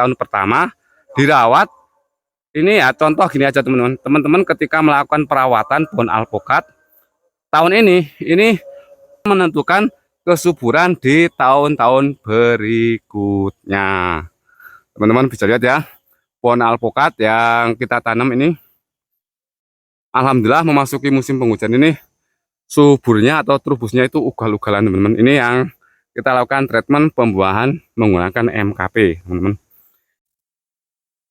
tahun pertama dirawat. Ini ya contoh gini aja teman-teman. Teman-teman ketika melakukan perawatan pohon alpukat tahun ini menentukan kesuburan di tahun-tahun berikutnya. Teman-teman bisa lihat ya, pohon alpukat yang kita tanam ini alhamdulillah memasuki musim penghujan ini suburnya atau trubusnya itu ugal-ugalan teman-teman. Ini yang kita lakukan treatment pembuahan menggunakan MKP teman-teman.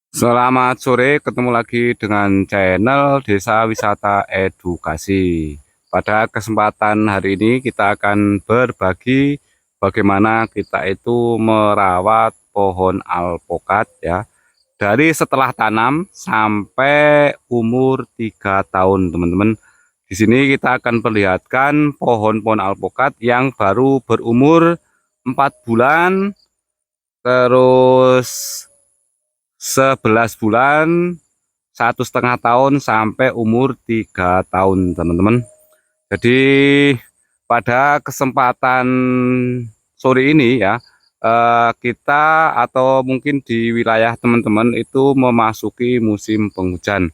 Selamat sore, ketemu lagi dengan channel Desa Wisata Edukasi. Pada kesempatan hari ini kita akan berbagi bagaimana kita itu merawat pohon alpukat ya. Dari setelah tanam sampai umur 3 tahun teman-teman. Di sini kita akan perlihatkan pohon-pohon alpukat yang baru berumur 4 bulan, terus 11 bulan, 1,5 tahun sampai umur 3 tahun teman-teman. Jadi pada kesempatan sore ini ya, kita atau mungkin di wilayah teman-teman itu memasuki musim penghujan.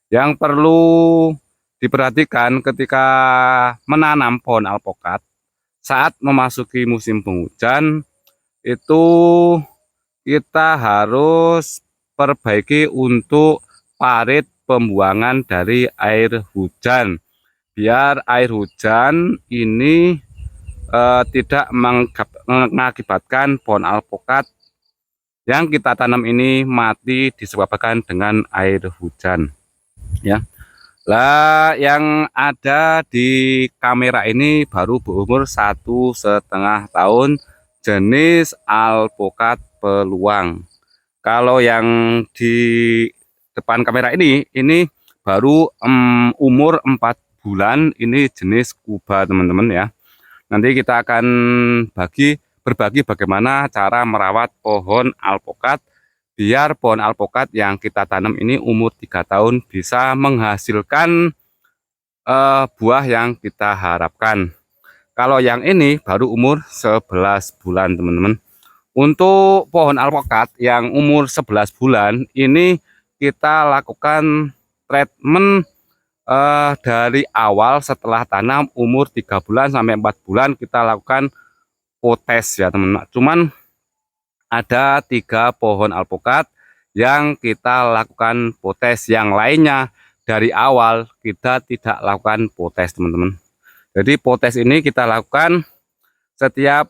Yang perlu diperhatikan ketika menanam pohon alpukat saat memasuki musim penghujan itu kita harus perbaiki untuk parit pembuangan dari air hujan, biar air hujan ini tidak mengakibatkan pohon alpukat yang kita tanam ini mati disebabkan dengan air hujan ya. Lah yang ada di kamera ini baru berumur 1,5 tahun, jenis alpukat peluang. Kalau yang di depan kamera ini baru umur 4 bulan, ini jenis kuba teman-teman ya. Nanti kita akan berbagi bagaimana cara merawat pohon alpukat biar pohon alpukat yang kita tanam ini umur 3 tahun bisa menghasilkan buah yang kita harapkan. Kalau yang ini baru umur 11 bulan teman-teman. Untuk pohon alpukat yang umur 11 bulan ini kita lakukan treatment dari awal setelah tanam umur 3 bulan sampai 4 bulan kita lakukan potes ya teman-teman. Cuman ada 3 pohon alpukat yang kita lakukan potes, yang lainnya dari awal kita tidak lakukan potes teman-teman. Jadi potes ini kita lakukan setiap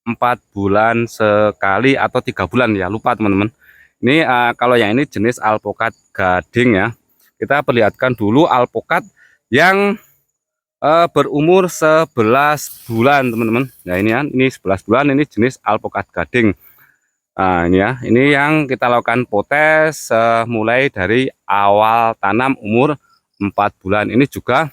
4 bulan sekali atau 3 bulan ya, lupa teman-teman. Ini kalau yang ini jenis alpukat gading ya. Kita perlihatkan dulu alpukat yang berumur 11 bulan teman-teman. Nah ini ya, ini 11 bulan, ini jenis alpukat gading. Nah ini ya, ini yang kita lakukan potes mulai dari awal tanam umur 4 bulan. Ini juga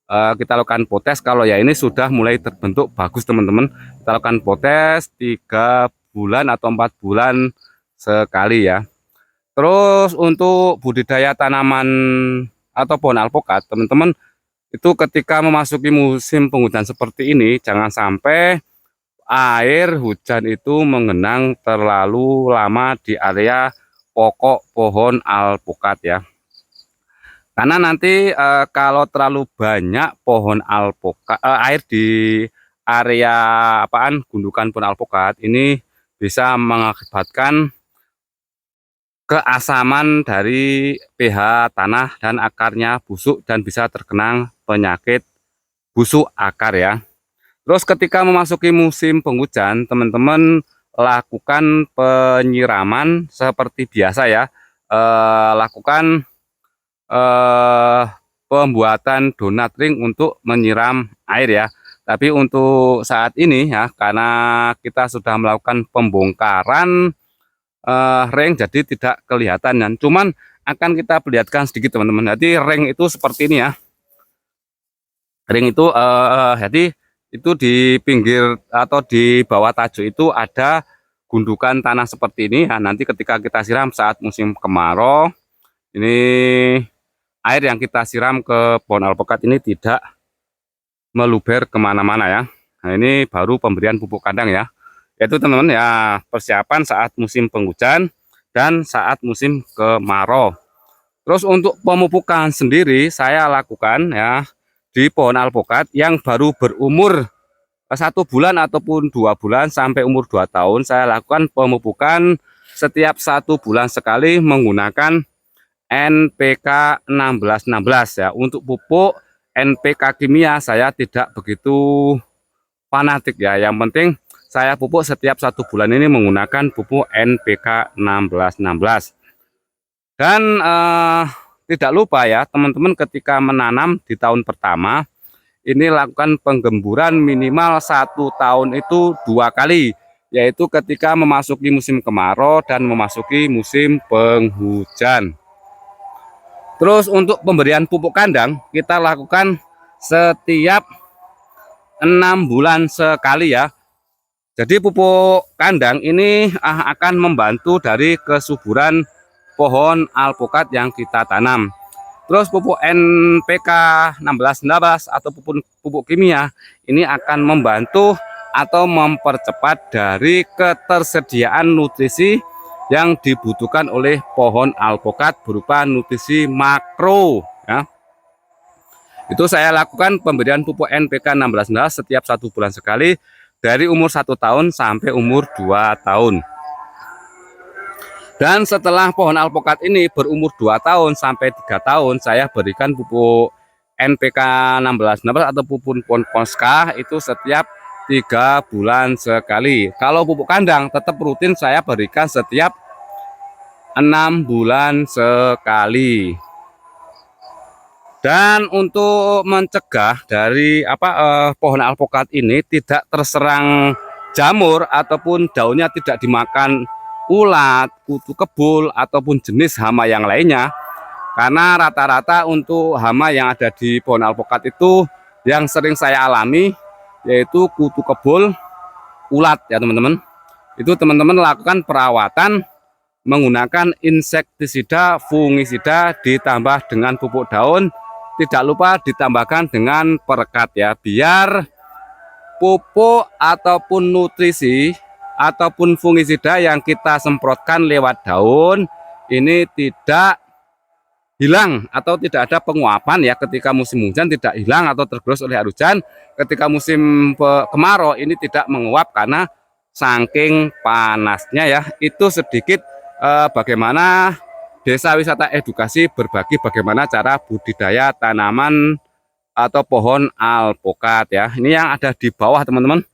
kita lakukan potes kalau ya ini sudah mulai terbentuk bagus teman-teman. Kita lakukan potes 3 bulan atau 4 bulan sekali ya. Terus untuk budidaya tanaman atau pohon alpukat teman-teman, itu ketika memasuki musim penghujan seperti ini jangan sampai air hujan itu mengenang terlalu lama di area pokok pohon alpukat ya. Karena nanti kalau terlalu banyak pohon alpukat, air di area gundukan pohon alpukat ini bisa mengakibatkan keasaman dari pH tanah dan akarnya busuk dan bisa terkena penyakit busuk akar ya. Terus ketika memasuki musim penghujan, teman-teman lakukan penyiraman seperti biasa ya. Lakukan pembuatan donat ring untuk menyiram air ya. Tapi untuk saat ini ya, karena kita sudah melakukan pembongkaran ring, jadi tidak kelihatan ya. Cuman akan kita perlihatkan sedikit teman-teman. Jadi ring itu seperti ini ya. Ring itu jadi itu di pinggir atau di bawah tajuk itu ada gundukan tanah seperti ini ya. Nanti ketika kita siram saat musim kemarau, ini air yang kita siram ke pohon alpukat ini tidak meluber kemana-mana ya. Nah ini baru pemberian pupuk kandang ya. Yaitu teman-teman ya, persiapan saat musim penghujan dan saat musim kemarau. Terus untuk pemupukan sendiri saya lakukan ya di pohon alpukat yang baru berumur 1 bulan ataupun 2 bulan sampai umur 2 tahun. Saya lakukan pemupukan setiap 1 bulan sekali menggunakan NPK 1616 ya. Untuk pupuk NPK kimia saya tidak begitu fanatik ya. Yang penting saya pupuk setiap 1 bulan ini menggunakan pupuk NPK 1616. Dan tidak lupa ya teman-teman, ketika menanam di tahun pertama ini lakukan penggemburan minimal 1 tahun itu 2 kali, yaitu ketika memasuki musim kemarau dan memasuki musim penghujan. Terus untuk pemberian pupuk kandang kita lakukan setiap 6 bulan sekali ya. Jadi pupuk kandang ini akan membantu dari kesuburan pohon alpukat yang kita tanam. Terus pupuk NPK 1616 atau pupuk kimia ini akan membantu atau mempercepat dari ketersediaan nutrisi yang dibutuhkan oleh pohon alpukat berupa nutrisi makro ya. Itu saya lakukan pemberian pupuk NPK 1616 setiap 1 bulan sekali dari umur 1 tahun sampai umur 2 tahun. Dan setelah pohon alpukat ini berumur 2 tahun sampai 3 tahun, saya berikan pupuk NPK 1616 atau pupuk Ponska itu setiap 3 bulan sekali. Kalau pupuk kandang tetap rutin saya berikan setiap 6 bulan sekali. Dan untuk mencegah dari pohon alpukat ini tidak terserang jamur ataupun daunnya tidak dimakan ulat, kutu kebul, ataupun jenis hama yang lainnya. Karena rata-rata untuk hama yang ada di pohon alpukat itu yang sering saya alami yaitu kutu kebul, ulat ya teman-teman. Itu teman-teman lakukan perawatan menggunakan insektisida, fungisida ditambah dengan pupuk daun. Tidak lupa ditambahkan dengan perekat ya, biar pupuk ataupun nutrisi ataupun fungisida yang kita semprotkan lewat daun ini tidak hilang atau tidak ada penguapan ya. Ketika musim hujan tidak hilang atau tergerus oleh air hujan, ketika musim kemarau ini tidak menguap karena saking panasnya ya. Itu sedikit bagaimana Desa Wisata Edukasi berbagi bagaimana cara budidaya tanaman atau pohon alpukat ya. Ini yang ada di bawah teman-teman.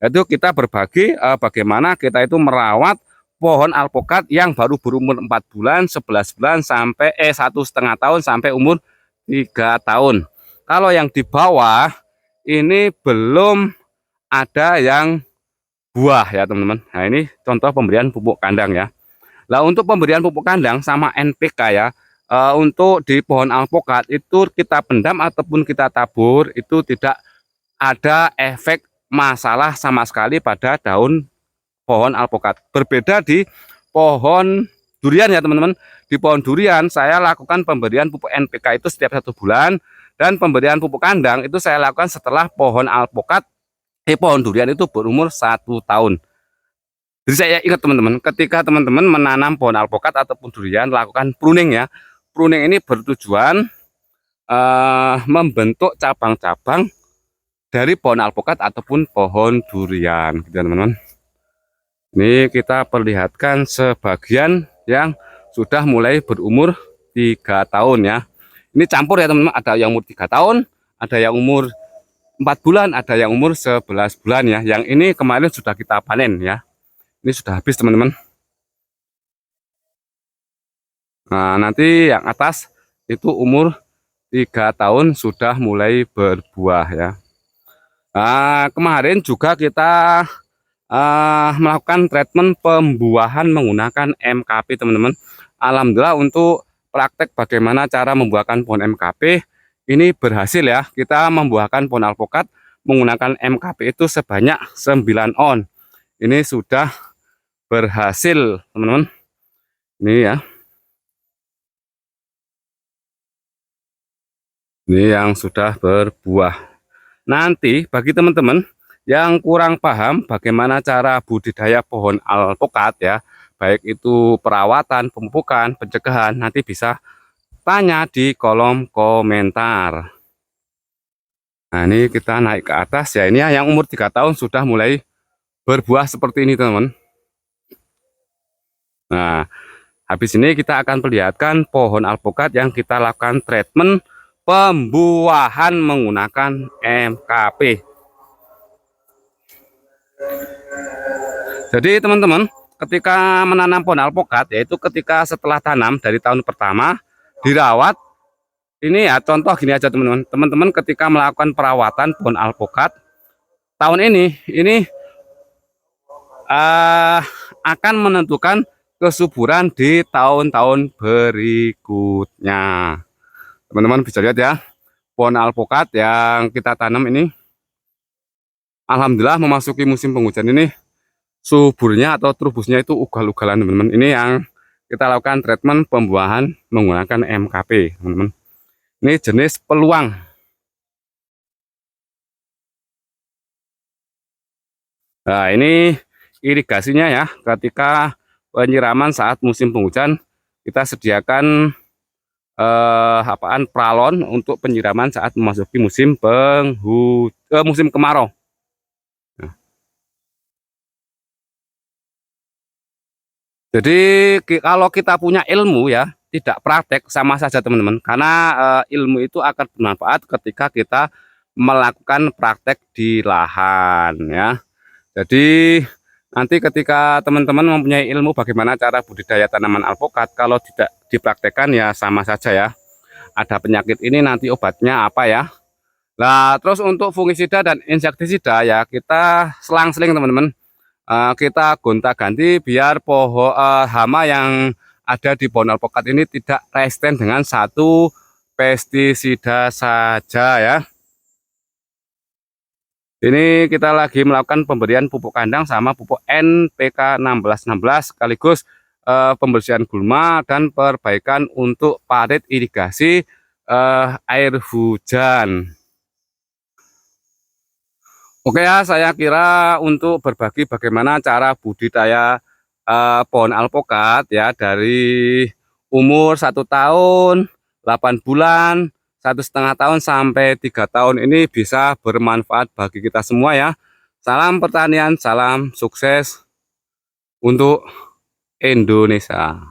Itu kita berbagi bagaimana kita itu merawat pohon alpukat yang baru berumur 4 bulan, 11 bulan sampai 1,5 tahun sampai umur 3 tahun. Kalau yang di bawah ini belum ada yang buah ya teman-teman. Nah ini contoh pemberian pupuk kandang ya. Nah untuk pemberian pupuk kandang sama NPK ya, untuk di pohon alpukat itu kita pendam ataupun kita tabur itu tidak ada efek masalah sama sekali pada daun pohon alpukat. Berbeda di pohon durian ya teman-teman. Di pohon durian saya lakukan pemberian pupuk NPK itu setiap 1 bulan, dan pemberian pupuk kandang itu saya lakukan setelah pohon alpukat pohon durian itu berumur 1 tahun. Jadi saya ingat teman-teman, ketika teman-teman menanam pohon alpukat ataupun durian, lakukan pruning ya. Pruning ini bertujuan membentuk cabang-cabang dari pohon alpukat ataupun pohon durian gitu teman-teman. Ini kita perlihatkan sebagian yang sudah mulai berumur 3 tahun ya. Ini campur ya teman-teman, ada yang umur 3 tahun, ada yang umur 4 bulan, ada yang umur 11 bulan ya. Yang ini kemarin sudah kita panen ya. Ini sudah habis teman-teman. Nah nanti yang atas itu umur 3 tahun sudah mulai berbuah ya. Kemarin juga kita melakukan treatment pembuahan menggunakan MKP teman-teman. Alhamdulillah untuk praktek bagaimana cara membuahkan pohon MKP ini berhasil ya. Kita membuahkan pohon alpukat menggunakan MKP itu sebanyak 9 on. Ini sudah berhasil teman-teman. Ini ya. Ini yang sudah berbuah. Nanti bagi teman-teman yang kurang paham bagaimana cara budidaya pohon alpukat ya, baik itu perawatan, pemupukan, pencegahan, nanti bisa tanya di kolom komentar. Nah, ini kita naik ke atas ya. Ini ya yang umur 3 tahun sudah mulai berbuah seperti ini, teman-teman. Nah, habis ini kita akan perlihatkan pohon alpukat yang kita lakukan treatment pembuahan menggunakan MKP. Jadi teman-teman, ketika menanam pohon alpukat, yaitu ketika setelah tanam dari tahun pertama dirawat, ini ya contoh gini aja teman-teman. Teman-teman ketika melakukan perawatan pohon alpukat tahun ini akan menentukan kesuburan di tahun-tahun berikutnya. Teman-teman bisa lihat ya, pohon alpukat yang kita tanam ini alhamdulillah memasuki musim penghujan ini suburnya atau trubusnya itu ugal-ugalan, teman-teman. Ini yang kita lakukan treatment pembuahan menggunakan MKP, teman-teman. Ini jenis peluang. Nah, ini irigasinya ya, ketika penyiraman saat musim penghujan kita sediakan pralon untuk penyiraman saat memasuki musim musim kemarau. Jadi kalau kita punya ilmu ya, tidak praktek sama saja teman-teman. Karena ilmu itu akan bermanfaat ketika kita melakukan praktek di lahan ya. Jadi nanti ketika teman-teman mempunyai ilmu bagaimana cara budidaya tanaman alpukat, kalau tidak dipraktekkan ya sama saja ya. Ada penyakit ini nanti obatnya apa ya. Nah, terus untuk fungisida dan insektisida ya kita selang-seling teman-teman. Kita gonta-ganti biar hama yang ada di pohon alpukat ini tidak resisten dengan satu pestisida saja ya. Ini kita lagi melakukan pemberian pupuk kandang sama pupuk NPK 1616 sekaligus pembersihan gulma dan perbaikan untuk parit irigasi air hujan. Oke ya, saya kira untuk berbagi bagaimana cara budidaya pohon alpukat ya dari umur 1 tahun, 8 bulan, 1,5 tahun sampai 3 tahun ini bisa bermanfaat bagi kita semua ya. Salam pertanian, salam sukses untuk Indonesia.